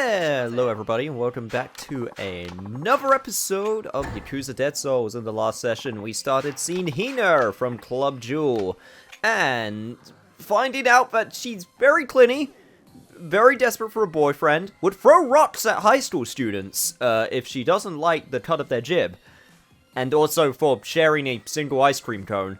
Hello everybody and welcome back to another episode of Yakuza Dead Souls. In the last session we started seeing Hina from Club Jewel and finding out that she's very clingy, very desperate for a boyfriend, would throw rocks at high school students if she doesn't like the cut of their jib, and also for sharing a single ice cream cone.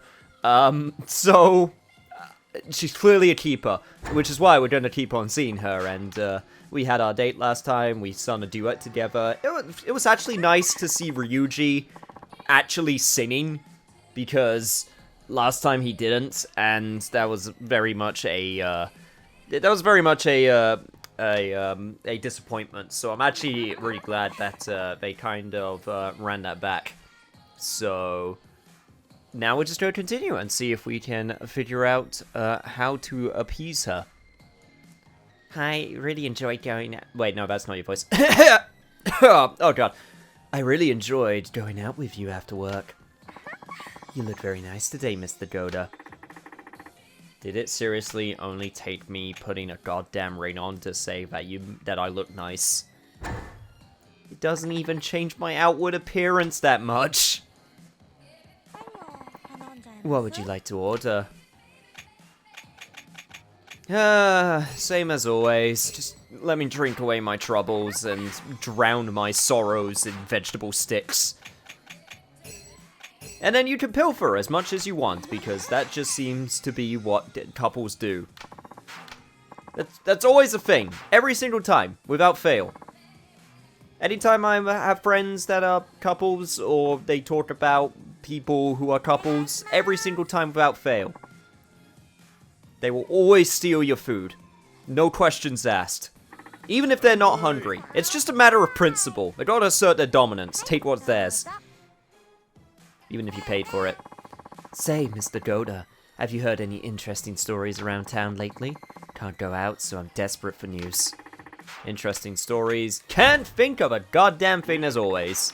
She's clearly a keeper, which is why we're going to keep on seeing her, and we had our date last time, we sung a duet together. It was actually nice to see Ryuji actually singing, because last time he didn't, and that was very much a disappointment, so I'm actually really glad that they kind of ran that back. So now we're just going to continue and see if we can figure out how to appease her. I really enjoyed going out. Wait, no, that's not your voice. Oh god. I really enjoyed going out with you after work. You look very nice today, Mr. Goda. Did it seriously only take me putting a goddamn ring on to say that I look nice? It doesn't even change my outward appearance that much. What would you like to order? Same as always. Just let me drink away my troubles and drown my sorrows in vegetable sticks. And then you can pilfer as much as you want, because that just seems to be what couples do. That's always a thing. Every single time, without fail. Anytime I have friends that are couples, or they talk about people who are couples, every single time without fail, they will always steal your food. No questions asked. Even if they're not hungry. It's just a matter of principle. They gotta assert their dominance. Take what's theirs. Even if you paid for it. Say, Mr. Goda, have you heard any interesting stories around town lately? Can't go out, so I'm desperate for news. Interesting stories. Can't think of a goddamn thing as always.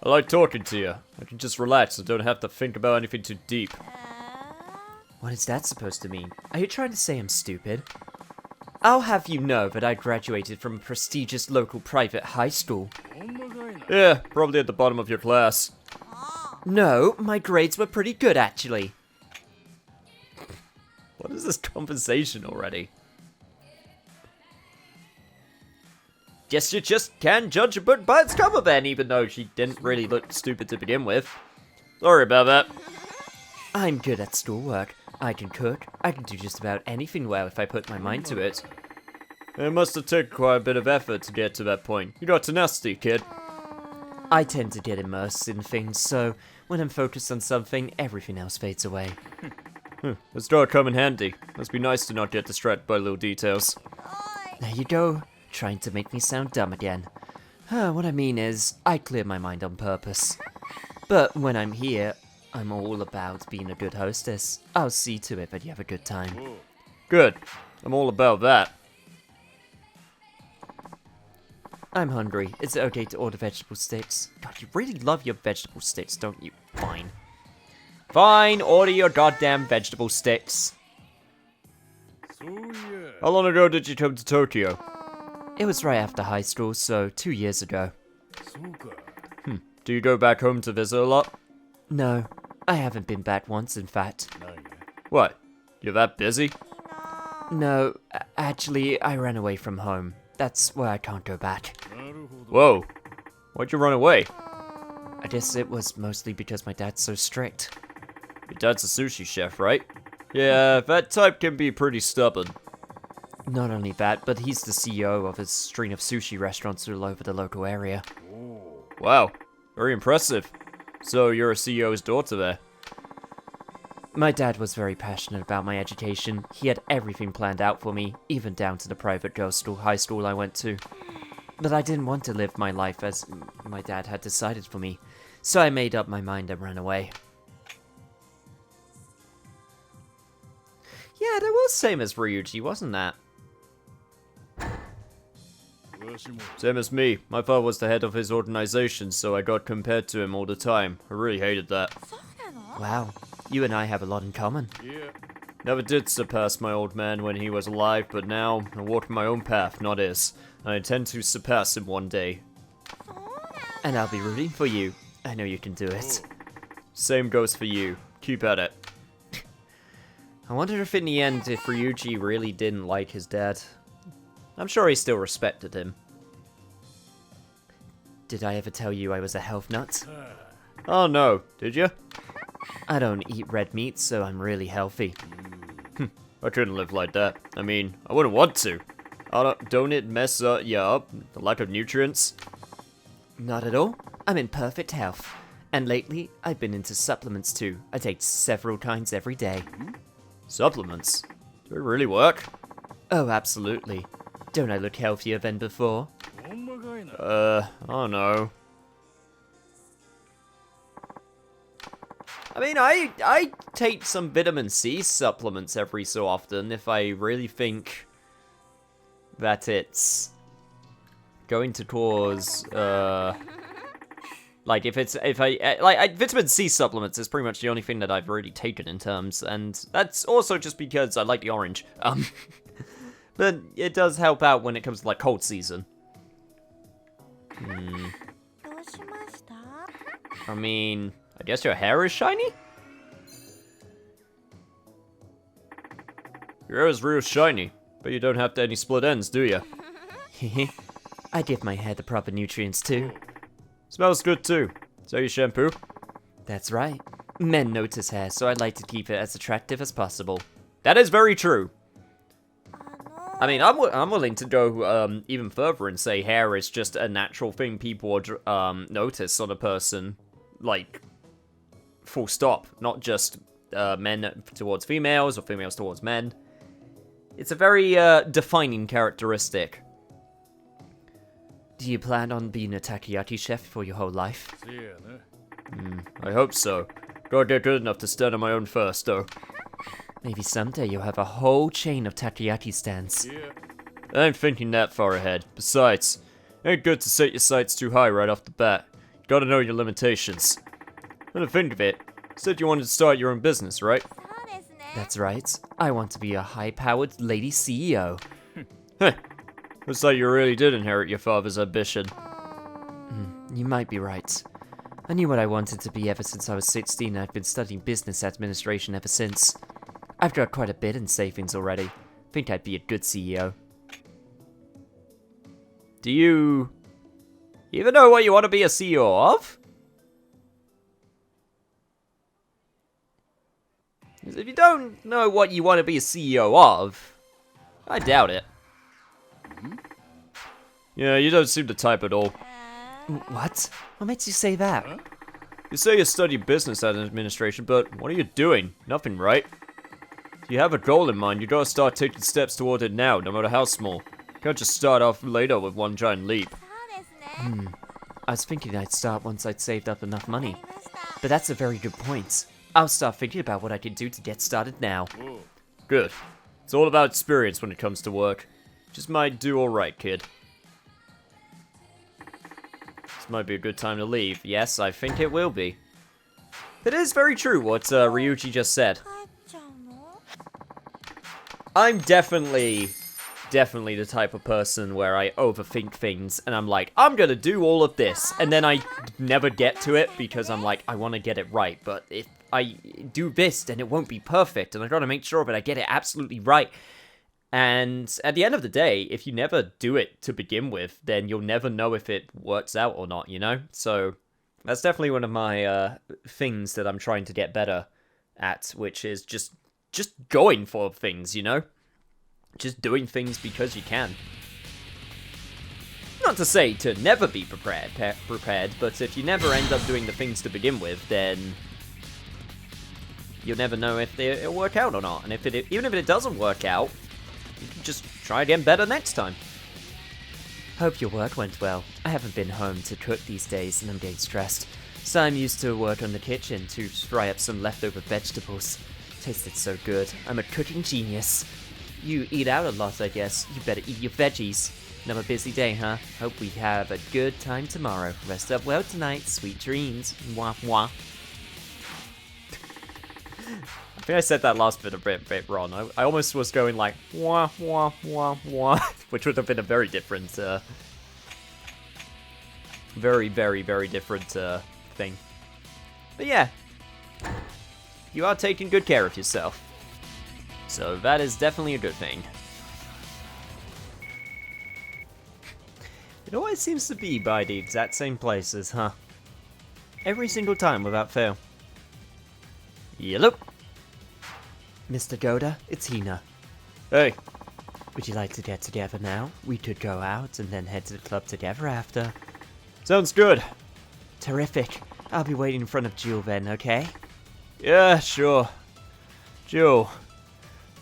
I like talking to you. I can just relax and don't have to think about anything too deep. What is that supposed to mean? Are you trying to say I'm stupid? I'll have you know that I graduated from a prestigious local private high school. Yeah, probably at the bottom of your class. No, my grades were pretty good actually. What is this conversation already? Guess you just can't judge a book by its cover then, even though she didn't really look stupid to begin with. Sorry about that. I'm good at schoolwork. I can cook. I can do just about anything well if I put my mind to it. It must have taken quite a bit of effort to get to that point. You got tenacity, kid. I tend to get immersed in things, so when I'm focused on something, everything else fades away. This door come in handy. Must be nice to not get distracted by little details. There you go. Trying to make me sound dumb again. What I mean is, I clear my mind on purpose. But when I'm here, I'm all about being a good hostess. I'll see to it that you have a good time. Good. I'm all about that. I'm hungry. Is it okay to order vegetable sticks? God, you really love your vegetable sticks, don't you? Fine. Fine, order your goddamn vegetable sticks. How long ago did you come to Tokyo? It was right after high school, so 2 years ago. Do you go back home to visit a lot? No, I haven't been back once, in fact. What? You're that busy? No, actually, I ran away from home. That's why I can't go back. Whoa. Why'd you run away? I guess it was mostly because my dad's so strict. Your dad's a sushi chef, right? Yeah, that type can be pretty stubborn. Not only that, but he's the CEO of a string of sushi restaurants all over the local area. Wow, very impressive. So you're a CEO's daughter there? My dad was very passionate about my education. He had everything planned out for me, even down to the private girls' high school I went to. But I didn't want to live my life as my dad had decided for me, so I made up my mind and ran away. Yeah, that was same as Ryuji, wasn't that? Same as me. My father was the head of his organization, so I got compared to him all the time. I really hated that. Wow, you and I have a lot in common. Never did surpass my old man when he was alive, but now I walk my own path, not his. I intend to surpass him one day. And I'll be rooting for you. I know you can do it. Same goes for you. Keep at it. I wonder if in the end, if Ryuji really didn't like his dad. I'm sure he still respected him. Did I ever tell you I was a health nut? Oh no, did you? I don't eat red meat, so I'm really healthy. I couldn't live like that. I mean, I wouldn't want to. Don't it mess you up? The lack of nutrients? Not at all. I'm in perfect health. And lately, I've been into supplements too. I take several kinds every day. Supplements? Do it really work? Oh, absolutely. Don't I look healthier than before? I don't know. I mean, I take some vitamin C supplements every so often if I really think that it's going to cause, like, vitamin C supplements is pretty much the only thing that I've really taken in terms, and that's also just because I like the orange. But it does help out when it comes to, like, cold season. I mean, I guess your hair is shiny? Your hair is real shiny, but you don't have any split ends, do you? I give my hair the proper nutrients too. Smells good too. Is that your shampoo? That's right. Men notice hair, so I like to keep it as attractive as possible. That is very true. I mean, I'm willing to go even further and say hair is just a natural thing people would notice on a person, like, full stop. Not just men towards females or females towards men. It's a very defining characteristic. Do you plan on being a takoyaki chef for your whole life? I hope so. Gotta get good enough to stand on my own first, though. Maybe someday you'll have a whole chain of takoyaki stands. I ain't thinking that far ahead. Besides, it ain't good to set your sights too high right off the bat. You gotta know your limitations. When I think of it, you said you wanted to start your own business, right? That's right. I want to be a high-powered lady CEO. Heh. Looks like you really did inherit your father's ambition. You might be right. I knew what I wanted to be ever since I was 16, and I've been studying business administration ever since. I've got quite a bit in savings already. Think I'd be a good CEO. Do you even know what you want to be a CEO of? Because if you don't know what you want to be a CEO of, I doubt it. Yeah, you don't seem the type at all. What? What makes you say that? You say you study business administration, but what are you doing? Nothing, right? If you have a goal in mind, you gotta start taking steps toward it now, no matter how small. You can't just start off later with one giant leap. I was thinking I'd start once I'd saved up enough money. But that's a very good point. I'll start thinking about what I can do to get started now. Good. It's all about experience when it comes to work. Just might do alright, kid. This might be a good time to leave. Yes, I think it will be. But it is very true what Ryuji just said. I'm definitely the type of person where I overthink things, and I'm like, I'm gonna do all of this, and then I never get to it because I'm like, I want to get it right, but if I do this, then it won't be perfect, and I gotta make sure that I get it absolutely right. And at the end of the day, if you never do it to begin with, then you'll never know if it works out or not, you know? So that's definitely one of my things that I'm trying to get better at, which is just going for things, you know? Just doing things because you can. Not to say to never be prepared, but if you never end up doing the things to begin with, then you'll never know if it'll work out or not. And even if it doesn't work out, you can just try again better next time. Hope your work went well. I haven't been home to cook these days and I'm getting stressed. So I'm used to work on the kitchen to fry up some leftover vegetables. Tasted so good. I'm a cooking genius. You eat out a lot, I guess. You better eat your veggies. Another busy day, huh? Hope we have a good time tomorrow. Rest up well tonight. Sweet dreams. Mwah, mwah. think I said that last bit a bit wrong. I almost was going like, wah, wah, wah, wah, which would have been a very different, very, very, very different, thing. But yeah, you are taking good care of yourself. So that is definitely a good thing. It always seems to be by the exact same places, huh? Every single time without fail. Yellow. Mr. Goda, it's Hina. Hey. Would you like to get together now? We could go out and then head to the club together after. Sounds good. Terrific. I'll be waiting in front of Jewel then, okay? Yeah, sure. Jewel.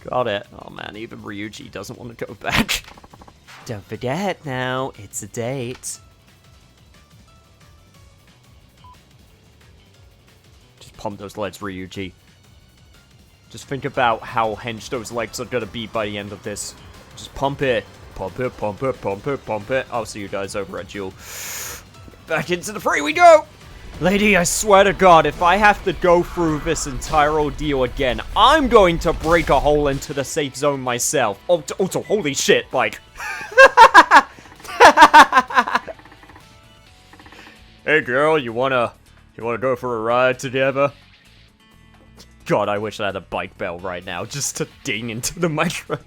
Got it. Oh man, even Ryuji doesn't want to go back. Don't forget now, it's a date. Just pump those legs, Ryuji. Just think about how hench those legs are gonna be by the end of this. Just pump it. Pump it, pump it, pump it, pump it. I'll see you guys over at Jewel. Back into the fray we go! Lady, I swear to God, if I have to go through this entire ordeal again, I'm going to break a hole into the safe zone myself. Also, holy shit, like... Hey girl, you wanna go for a ride together? God, I wish I had a bike bell right now, just to ding into the microphone.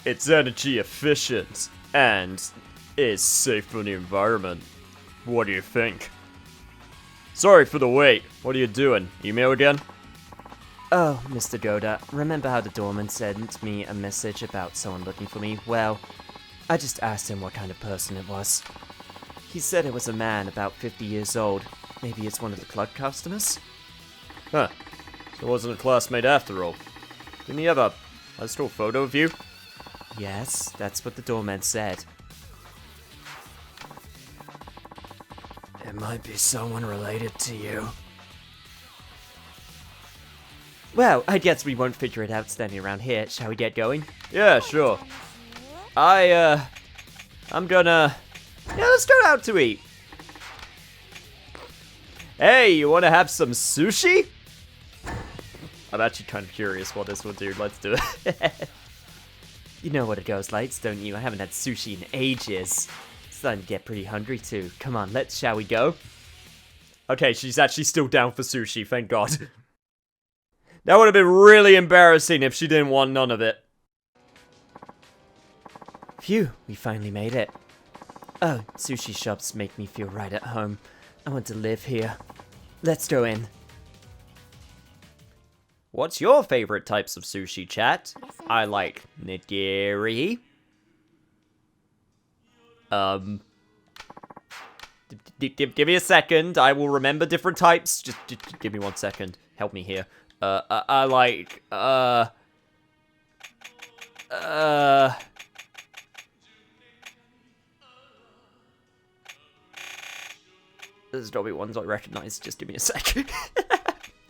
It's energy efficient, and is safe for the environment. What do you think? Sorry for the wait. What are you doing? Email again? Oh, Mr. Goda, remember how the doorman sent me a message about someone looking for me? Well, I just asked him what kind of person it was. He said it was a man about 50 years old. Maybe it's one of the club customers? Huh. So it wasn't a classmate after all. Didn't he have a still photo of you? Yes, that's what the doorman said. It might be someone related to you. Well, I guess we won't figure it out standing around here. Shall we get going? Yeah, sure. I'm gonna... Yeah, let's go out to eat. Hey, you wanna have some sushi? I'm actually kind of curious what this will do. Let's do it. You know what it goes like, don't you? I haven't had sushi in ages. Starting to get pretty hungry too. Come on, shall we go? Okay, she's actually still down for sushi, thank God. That would have been really embarrassing if she didn't want none of it. Phew, we finally made it. Oh, sushi shops make me feel right at home. I want to live here. Let's go in. What's your favorite types of sushi, chat? I like nigiri. Give me a second. I will remember different types. Just give me 1 second. Help me here. I like, There's gotta be ones I recognize. Just give me a sec.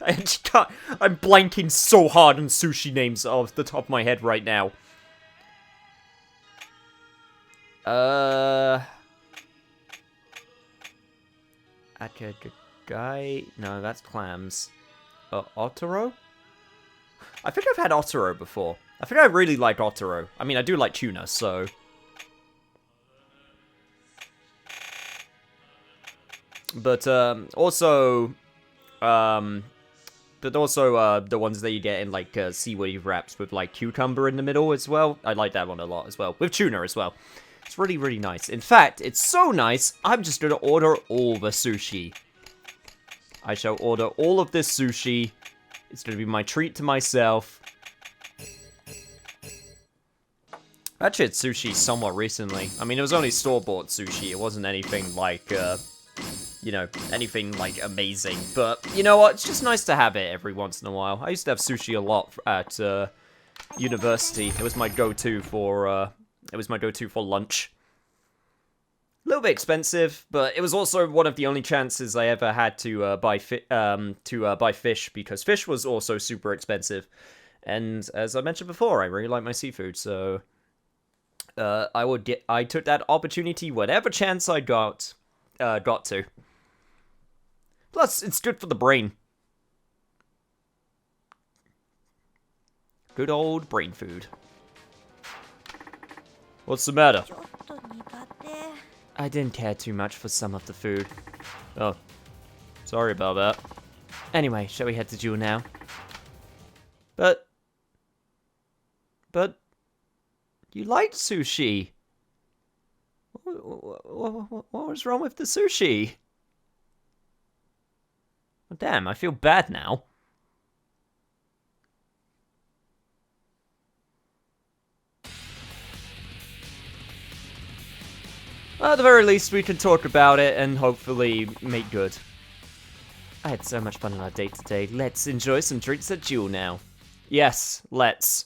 I just can't. I'm blanking so hard on sushi names off the top of my head right now. Akagai? No, that's clams. Otoro? I think I've had Otoro before. I think I really like Otoro. I mean, I do like tuna, so... But, also... But also, the ones that you get in, like, seaweed wraps with, like, cucumber in the middle as well. I like that one a lot as well. With tuna as well. It's really, really nice. In fact, it's so nice, I'm just gonna order all the sushi. I shall order all of this sushi. It's gonna be my treat to myself. I actually had sushi somewhat recently. I mean, it was only store-bought sushi. It wasn't anything like, you know, anything, like, amazing. But, you know what? It's just nice to have it every once in a while. I used to have sushi a lot at, university. It was my go-to for, lunch. A little bit expensive, but it was also one of the only chances I ever had to, buy fish, because fish was also super expensive. And, as I mentioned before, I really like my seafood, so... I took that opportunity whatever chance I got to. Plus, it's good for the brain. Good old brain food. What's the matter? I didn't care too much for some of the food. Oh, sorry about that. Anyway, shall we head to Jewel now? But, you liked sushi. What was wrong with the sushi? Oh, damn, I feel bad now. Well, at the very least, we can talk about it and hopefully make good. I had so much fun on our date today. Let's enjoy some drinks at Jewel now. Yes, let's.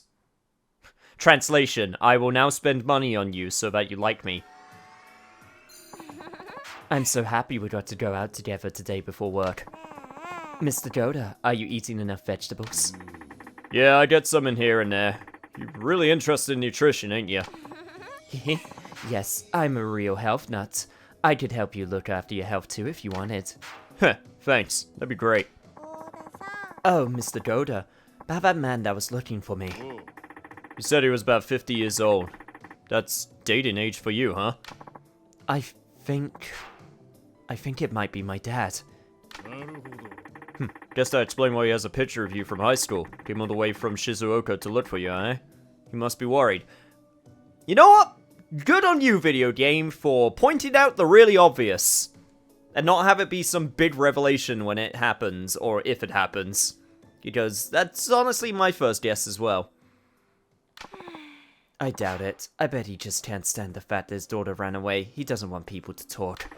Translation, I will now spend money on you so that you like me. I'm so happy we got to go out together today before work. Mr. Goda, are you eating enough vegetables? Yeah, I get some in here and there. You're really interested in nutrition, ain't you? Yes, I'm a real health nut. I could help you look after your health too if you wanted. Heh, thanks. That'd be great. Oh, Mr. Goda, about that man that was looking for me. You said he was about 50 years old. That's dating age for you, huh? I think it might be my dad. Guess that explains why he has a picture of you from high school. Came all the way from Shizuoka to look for you, eh? He must be worried. You know what? Good on you, video game, for pointing out the really obvious. And not have it be some big revelation when it happens, or if it happens. Because that's honestly my first guess as well. I doubt it. I bet he just can't stand the fact that his daughter ran away. He doesn't want people to talk.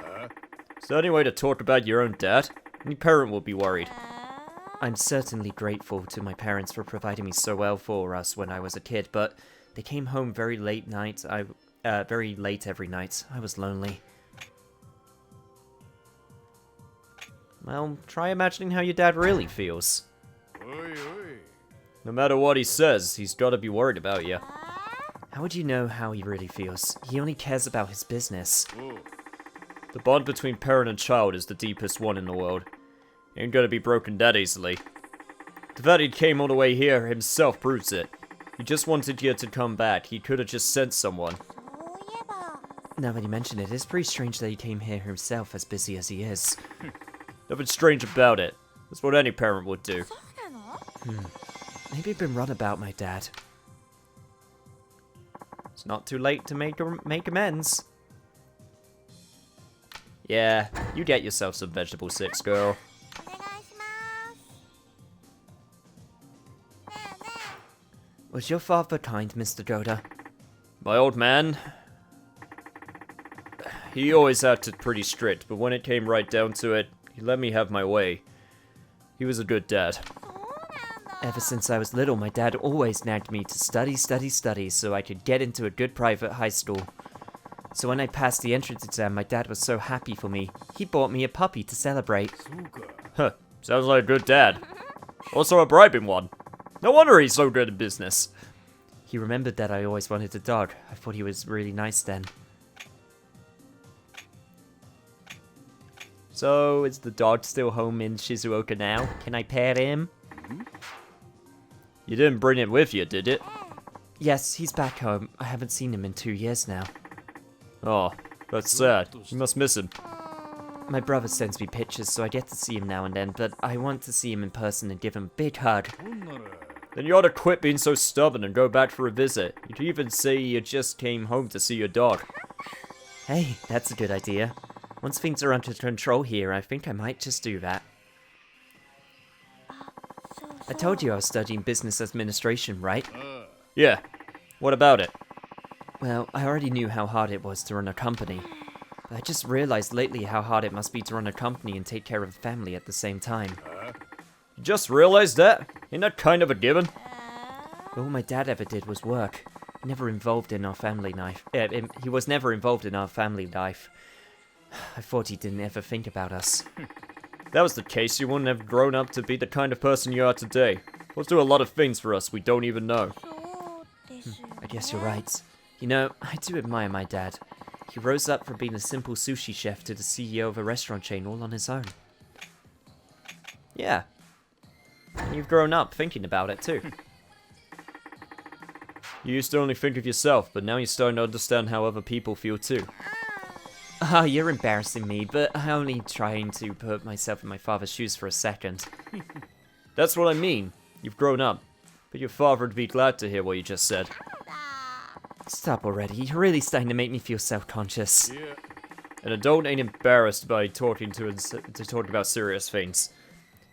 Is there any way to talk about your own dad? Any parent will be worried. I'm certainly grateful to my parents for providing me so well for us when I was a kid, but they came home very late every night. I was lonely. Well, try imagining how your dad really feels. No matter what he says, he's gotta be worried about you. How would you know how he really feels? He only cares about his business. The bond between parent and child is the deepest one in the world. Ain't gonna be broken that easily. The fact he came all the way here himself proves it. He just wanted you to come back. He could have just sent someone. Now that you mention it, it's pretty strange that he came here himself, as busy as he is. Nothing strange about it. That's what any parent would do. Maybe I've been run about my dad. It's not too late to make amends. Yeah, you get yourself some vegetable sticks, girl. Was your father kind, Mr. Goda? My old man? He always acted pretty strict, but when it came right down to it, he let me have my way. He was a good dad. Ever since I was little, my dad always nagged me to study, so I could get into a good private high school. So when I passed the entrance exam, my dad was so happy for me. He bought me a puppy to celebrate. Huh, sounds like a good dad. Also a bribing one. No wonder he's so good at business. He remembered that I always wanted a dog. I thought he was really nice then. So, is the dog still home in Shizuoka now? Can I pet him? You didn't bring it with you, did it? Yes, he's back home. I haven't seen him in 2 years now. Oh, that's sad. You must miss him. My brother sends me pictures, so I get to see him now and then, but I want to see him in person and give him a big hug. Then you ought to quit being so stubborn and go back for a visit. You could even say you just came home to see your dog. Hey, that's a good idea. Once things are under control here, I think I might just do that. I told you I was studying business administration, right? Yeah. What about it? Well, I already knew how hard it was to run a company. But I just realized lately how hard it must be to run a company and take care of the family at the same time. You just realized that? Ain't that kind of a given? All my dad ever did was work. He never involved in our family life. He was never involved in our family life. I thought he didn't ever think about us. If that was the case, you wouldn't have grown up to be the kind of person you are today. He'll do a lot of things for us we don't even know. I guess you're right. You know, I do admire my dad. He rose up from being a simple sushi chef to the CEO of a restaurant chain all on his own. Yeah. And you've grown up thinking about it, too. You used to only think of yourself, but now you're starting to understand how other people feel, too. Ah, you're embarrassing me, but I'm only trying to put myself in my father's shoes for a second. That's what I mean. You've grown up. But your father would be glad to hear what you just said. Stop already. You're really starting to make me feel self-conscious. Yeah. An adult ain't embarrassed by talking about serious things.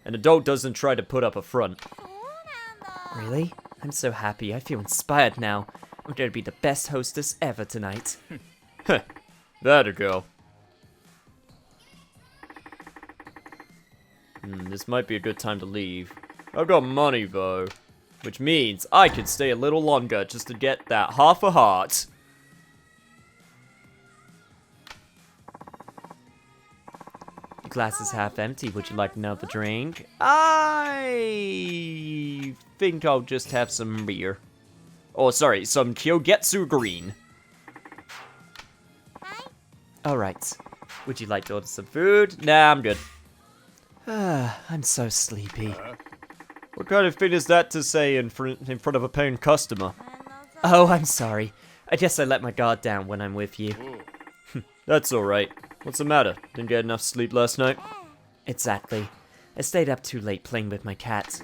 An adult doesn't try to put up a front. Really? I'm so happy. I feel inspired now. I'm going to be the best hostess ever tonight. Heh. That a girl. This might be a good time to leave. I've got money, though. Which means I could stay a little longer just to get that half a heart. The glass is half empty. Would you like another drink? I think I'll just have some beer. Oh, sorry, some Kyogetsu Green. Alright. Would you like to order some food? Nah, I'm good. I'm so sleepy. What kind of thing is that to say in front of a paying customer? Oh, I'm sorry. I guess I let my guard down when I'm with you. That's alright. What's the matter? Didn't get enough sleep last night? Exactly. I stayed up too late playing with my cat.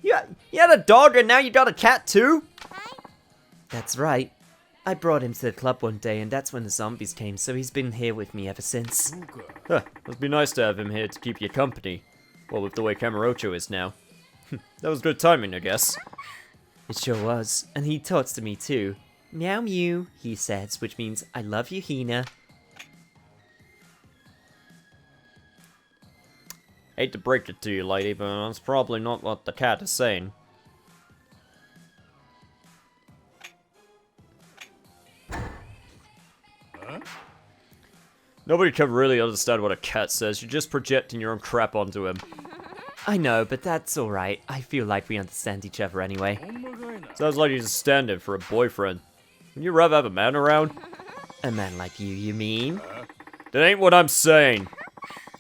You had a dog and now you got a cat too? That's right. I brought him to the club one day, and that's when the zombies came, so he's been here with me ever since. Huh, must be nice to have him here to keep you company. Well, with the way Kamurocho is now. That was good timing, I guess. It sure was, and he talks to me too. Meow mew, he says, which means, I love you, Hina. Hate to break it to you, lady, but that's probably not what the cat is saying. Nobody can really understand what a cat says. You're just projecting your own crap onto him. I know, but that's alright. I feel like we understand each other anyway. Sounds like he's a stand-in for a boyfriend. Would you rather have a man around? A man like you mean? That ain't what I'm saying.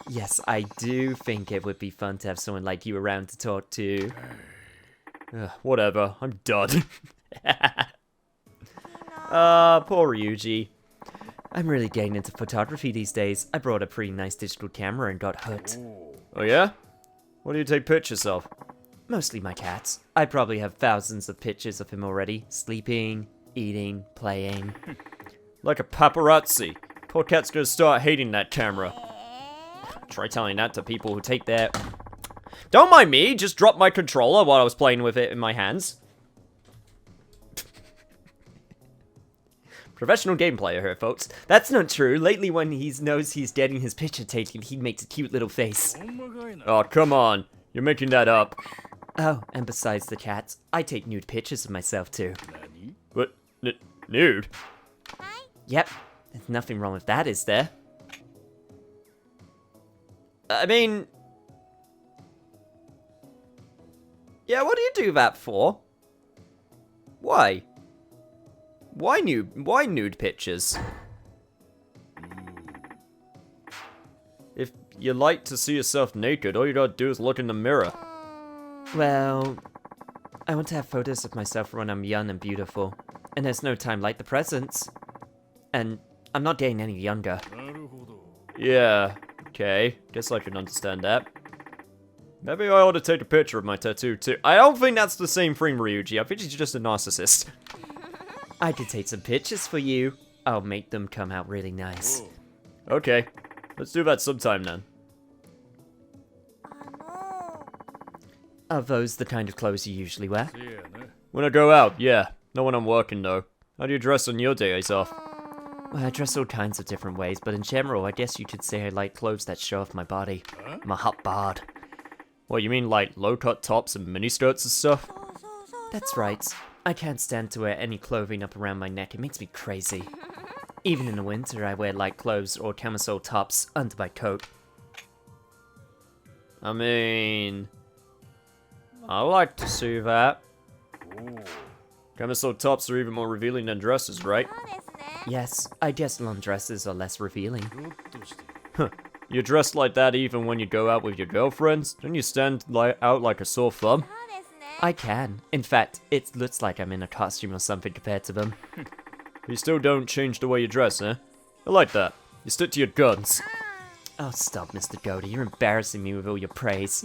Yes, I do think it would be fun to have someone like you around to talk to. Whatever, I'm done. Poor Ryuji. I'm really getting into photography these days. I brought a pretty nice digital camera and got hooked. Oh yeah? What do you take pictures of? Mostly my cats. I probably have thousands of pictures of him already. Sleeping, eating, playing. Like a paparazzi. Poor cat's gonna start hating that camera. Try telling that to people who take their... Don't mind me, just dropped my controller while I was playing with it in my hands. Professional game player here, folks. That's not true. Lately, when he knows he's getting his picture taken, he makes a cute little face. Oh, come on. You're making that up. Oh, and besides the cats, I take nude pictures of myself, too. What? Nude? Yep. There's nothing wrong with that, is there? I mean... Yeah, what do you do that for? Why? Why nude pictures? If you like to see yourself naked, all you gotta do is look in the mirror. Well, I want to have photos of myself when I'm young and beautiful. And there's no time like the present. And I'm not getting any younger. Yeah, okay. Guess I can understand that. Maybe I ought to take a picture of my tattoo too. I don't think that's the same thing, Ryuji. I think he's just a narcissist. I could take some pictures for you. I'll make them come out really nice. Okay, let's do that sometime then. Are those the kind of clothes you usually wear? When I go out, yeah. Not when I'm working though. How do you dress on your days off? Well, I dress all kinds of different ways, but in general, I guess you could say I like clothes that show off my body. I'm a hot bod. What, you mean like low-cut tops and miniskirts and stuff? That's right. I can't stand to wear any clothing up around my neck, it makes me crazy. Even in the winter, I wear light clothes or camisole tops under my coat. I mean... I like to see that. Camisole tops are even more revealing than dresses, right? Yes, I guess long dresses are less revealing. Huh. You're dressed like that even when you go out with your girlfriends? Don't you stand out like a sore thumb? I can. In fact, it looks like I'm in a costume or something compared to them. You still don't change the way you dress, eh? I like that. You stick to your guns. Oh, stop, Mr. Goda. You're embarrassing me with all your praise.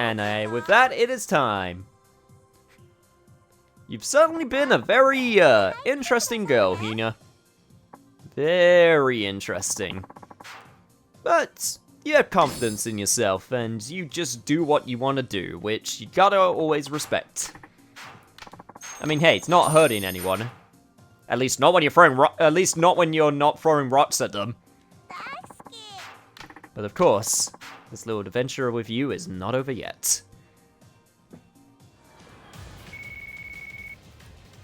And with that, it is time. You've certainly been a very, interesting girl, Hina. Very interesting. But you have confidence in yourself, and you just do what you want to do, which you gotta always respect. I mean, hey, it's not hurting anyone. At least not when you're throwing at least not when you're not throwing rocks at them. But of course, this little adventure with you is not over yet.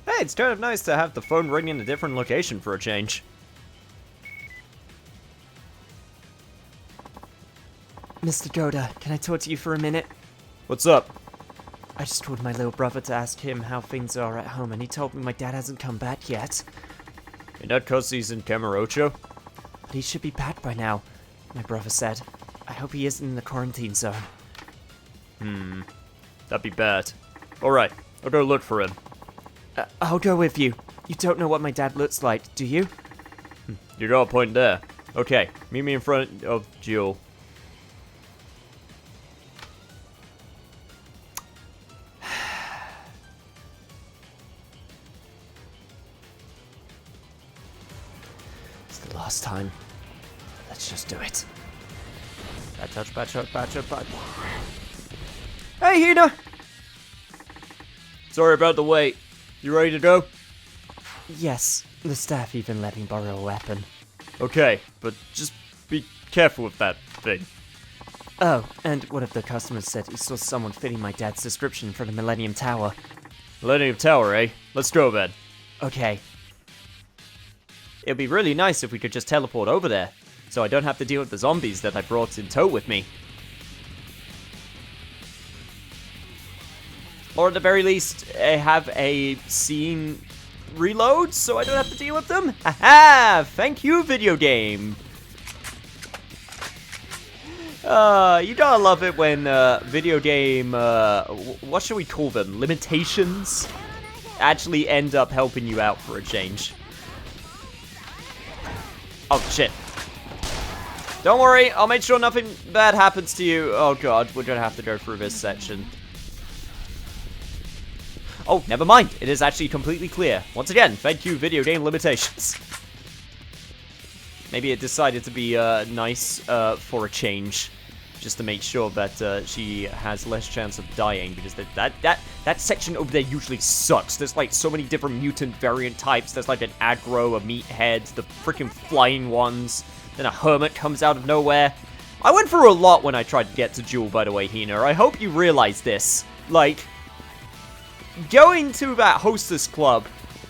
Hey, it's kind of nice to have the phone ring in a different location for a change. Mr. Goda, can I talk to you for a minute? What's up? I just told my little brother to ask him how things are at home, and he told me my dad hasn't come back yet. Your dad cause he's in Kamurocho? But he should be back by now, my brother said. I hope he isn't in the quarantine zone. That'd be bad. Alright, I'll go look for him. I'll go with you. You don't know what my dad looks like, do you? You got a point there. Okay, meet me in front of Jewel. Last time. Let's just do it. Bad touch, bad touch, bad touch, bad. Hey, Hina! Sorry about the wait. You ready to go? Yes. The staff even let me borrow a weapon. Okay, but just be careful with that thing. Oh, and one of the customers said he saw someone fitting my dad's description for the Millennium Tower. Millennium Tower, eh? Let's go then. Okay. It'd be really nice if we could just teleport over there, so I don't have to deal with the zombies that I brought in tow with me. Or at the very least, have a scene reload, so I don't have to deal with them. Haha! Thank you, video game! You gotta love it when, video game, what should we call them? Limitations? Actually end up helping you out for a change. Oh, shit. Don't worry, I'll make sure nothing bad happens to you. Oh god, we're gonna have to go through this section. Oh, never mind. It is actually completely clear. Once again, thank you, video game limitations. Maybe it decided to be, nice, for a change. Just to make sure that, she has less chance of dying, because that section over there usually sucks. There's, like, so many different mutant variant types. There's, like, an aggro, a meathead, the freaking flying ones. Then a hermit comes out of nowhere. I went through a lot when I tried to get to Jewel, by the way, Hina. I hope you realize this. Like, going to that hostess club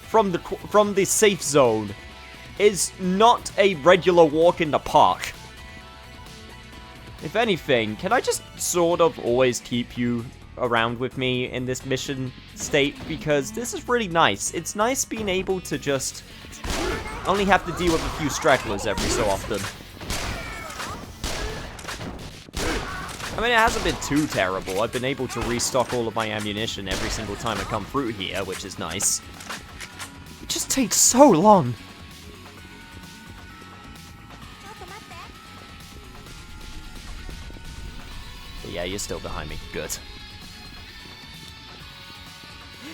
from the safe zone is not a regular walk in the park. If anything, can I just sort of always keep you around with me in this mission state? Because this is really nice. It's nice being able to just only have to deal with a few stragglers every so often. I mean, it hasn't been too terrible. I've been able to restock all of my ammunition every single time I come through here, which is nice. It just takes so long. Yeah, you're still behind me. Good.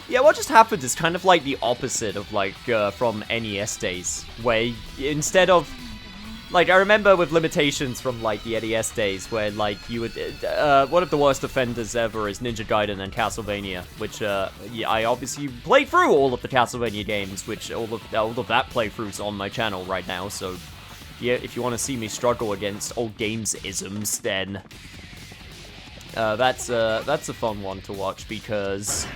Yeah, what just happened is kind of like the opposite of, like, from NES days, where instead of, like, I remember with limitations from, like, the NES days, where, like, you would, one of the worst offenders ever is Ninja Gaiden and Castlevania, which, yeah, I obviously played through all of the Castlevania games, which all of that playthrough's on my channel right now, so, yeah, if you want to see me struggle against old games-isms, then that's a fun one to watch because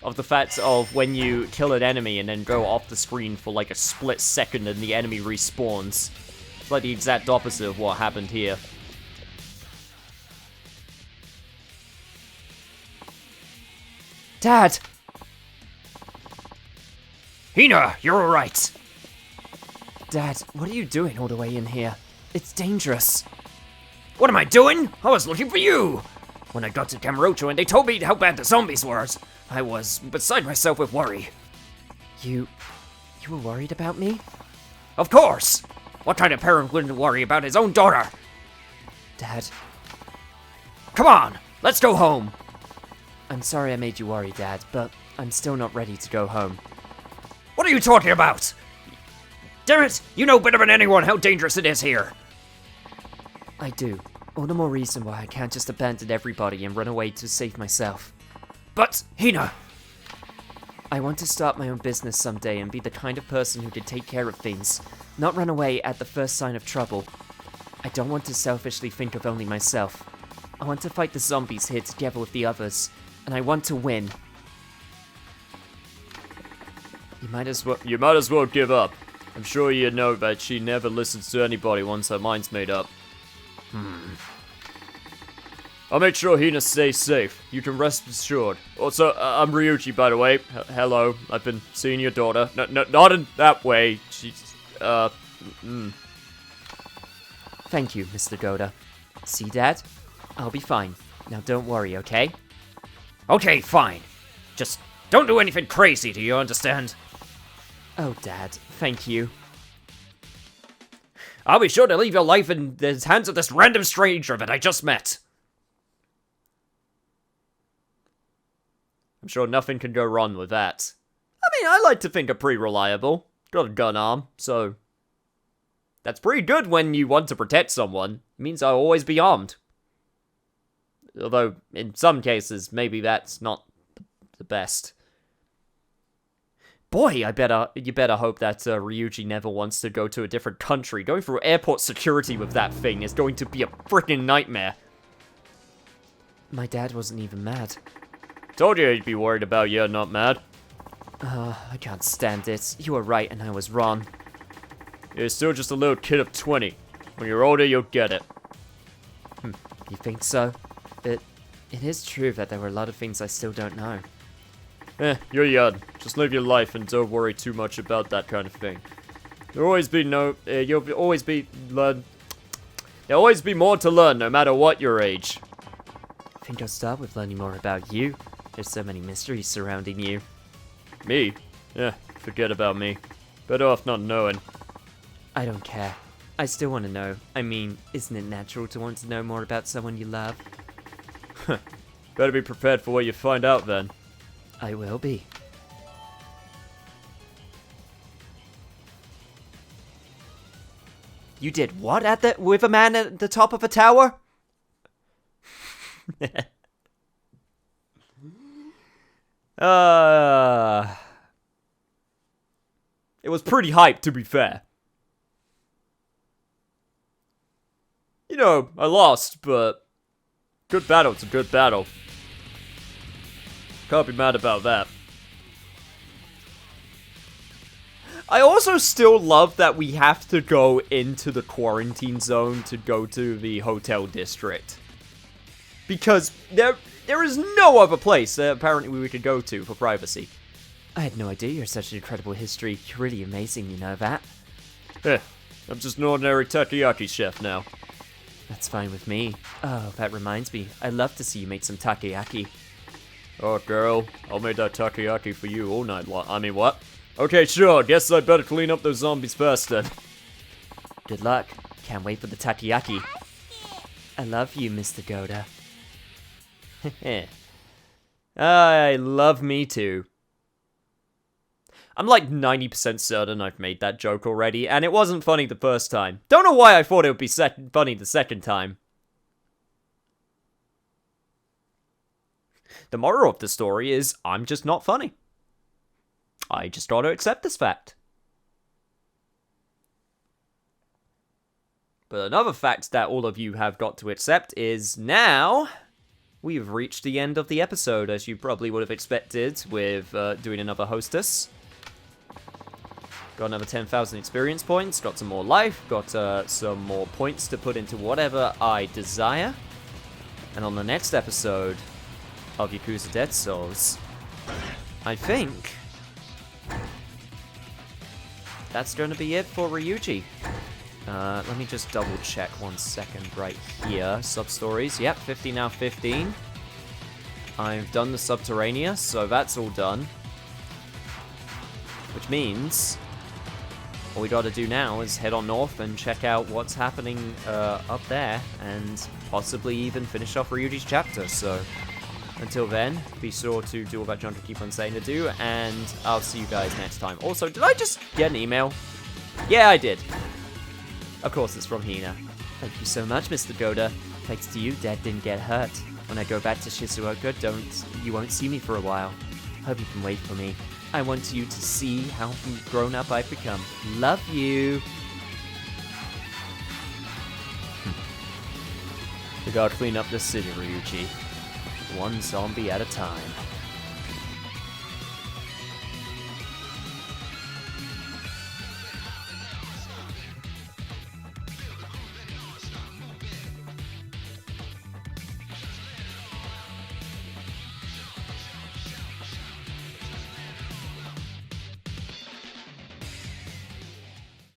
of the fact of when you kill an enemy and then go off the screen for like a split second and the enemy respawns. It's like the exact opposite of what happened here. Dad! Hina, you're alright! Dad, what are you doing all the way in here? It's dangerous. What am I doing? I was looking for you! When I got to Kamurocho and they told me how bad the zombies were, I was beside myself with worry. You were worried about me? Of course! What kind of parent wouldn't worry about his own daughter? Dad, Come on, let's go home. I'm sorry I made you worry, Dad, but I'm still not ready to go home. What are you talking about? Dearest, you know better than anyone how dangerous it is here. I do. All the more reason why I can't just abandon everybody and run away to save myself. But, Hina, I want to start my own business someday and be the kind of person who can take care of things, not run away at the first sign of trouble. I don't want to selfishly think of only myself. I want to fight the zombies here together with the others, and I want to win. You might as well give up. I'm sure you know that she never listens to anybody once her mind's made up. I'll make sure Hina stays safe. You can rest assured. Also, I'm Ryuji, by the way. Hello. I've been seeing your daughter. No, not in that way. She's, Thank you, Mr. Goda. See, Dad? I'll be fine. Now don't worry, okay? okay, fine. Just don't do anything crazy, do you understand? Oh, Dad, thank you. I'll be sure to leave your life in the hands of this random stranger that I just met. I'm sure nothing can go wrong with that. I mean, I like to think I'm pretty reliable. Got a gun arm, so... That's pretty good when you want to protect someone. It means I'll always be armed. Although, in some cases, maybe that's not the best. Boy, you better hope that Ryuji never wants to go to a different country. Going through airport security with that thing is going to be a freaking nightmare. My dad wasn't even mad. Told you he'd be worried about you, not mad. I can't stand it. You were right and I was wrong. You're still just a little kid of 20. When you're older, you'll get it. You think so? It is true that there were a lot of things I still don't know. You're young. Just live your life and don't worry too much about that kind of thing. There'll always be more to learn, no matter what your age. I think I'll start with learning more about you. There's so many mysteries surrounding you. Me? Yeah, forget about me. Better off not knowing. I don't care. I still want to know. I mean, isn't it natural to want to know more about someone you love? Better be prepared for what you find out then. I will be. You did what with a man at the top of a tower? It was pretty hyped, to be fair. You know, I lost, but good battle, it's a good battle. Can't be mad about that. I also still love that we have to go into the quarantine zone to go to the hotel district. Because there is no other place that apparently we could go to for privacy. I had no idea you're such an incredible history. You're really amazing, you know that? I'm just an ordinary takoyaki chef now. That's fine with me. Oh, that reminds me. I'd love to see you make some takoyaki. Oh, girl, I'll make that takoyaki for you all night long. I mean, what? Okay, sure, guess I better clean up those zombies first then. Good luck. Can't wait for the takoyaki. I love you, Mr. Goda. I love me too. I'm like 90% certain I've made that joke already, and it wasn't funny the first time. Don't know why I thought it would be funny the second time. The moral of the story is, I'm just not funny. I just got to accept this fact. But another fact that all of you have got to accept is now we've reached the end of the episode, as you probably would have expected with doing another hostess. Got another 10,000 experience points, got some more life, got some more points to put into whatever I desire. And on the next episode of Yakuza Dead Souls, I think that's going to be it for Ryuji. Let me just double check 1 second right here. Sub-stories, yep, 15 out of 15. I've done the Subterraneous, so that's all done. Which means all we gotta do now is head on north and check out what's happening up there, and possibly even finish off Ryuji's chapter. So until then, be sure to do all that John keep on saying to do, and I'll see you guys next time. Also, did I just get an email? Yeah, I did. Of course, it's from Hina. Thank you so much, Mr. Goda. Thanks to you, Dad didn't get hurt. When I go back to Shizuoka, you won't see me for a while. Hope you can wait for me. I want you to see how grown up I've become. Love you. We gotta clean up the city, Ryuji. One zombie at a time.